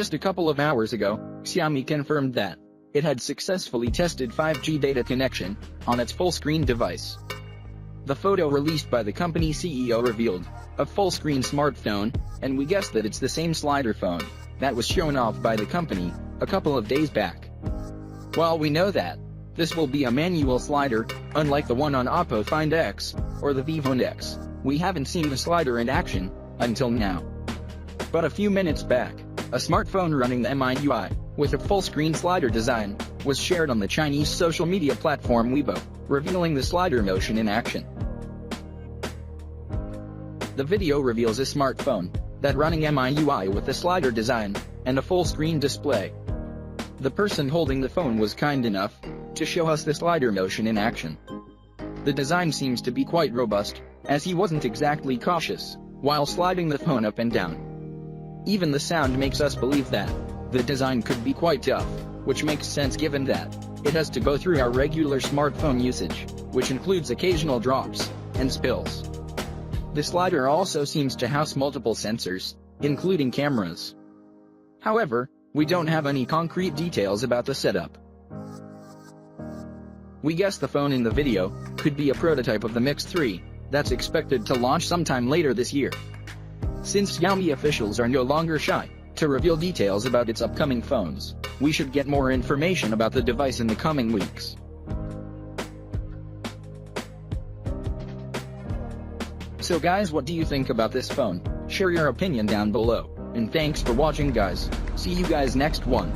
Just a couple of hours ago, Xiaomi confirmed that it had successfully tested 5G data connection on its full-screen device. The photo released by the company CEO revealed a full-screen smartphone, and we guessed that it's the same slider phone that was shown off by the company a couple of days back. While we know that this will be a manual slider, unlike the one on Oppo Find X or the Vivo X, we haven't seen the slider in action until now. But a few minutes back, a smartphone running the MIUI with a full-screen slider design was shared on the Chinese social media platform Weibo, revealing the slider motion in action. The video reveals a smartphone that running MIUI with a slider design and a full-screen display. The person holding the phone was kind enough to show us the slider motion in action. The design seems to be quite robust, as he wasn't exactly cautious while sliding the phone up and down. Even the sound makes us believe that the design could be quite tough, which makes sense given that it has to go through our regular smartphone usage, which includes occasional drops and spills. The slider also seems to house multiple sensors, including cameras. However, we don't have any concrete details about the setup. We guess the phone in the video could be a prototype of the Mix 3 that's expected to launch sometime later this year. Since Xiaomi officials are no longer shy to reveal details about its upcoming phones, we should get more information about the device in the coming weeks. So guys, what do you think about this phone? Share your opinion down below. And thanks for watching guys. See you guys next one.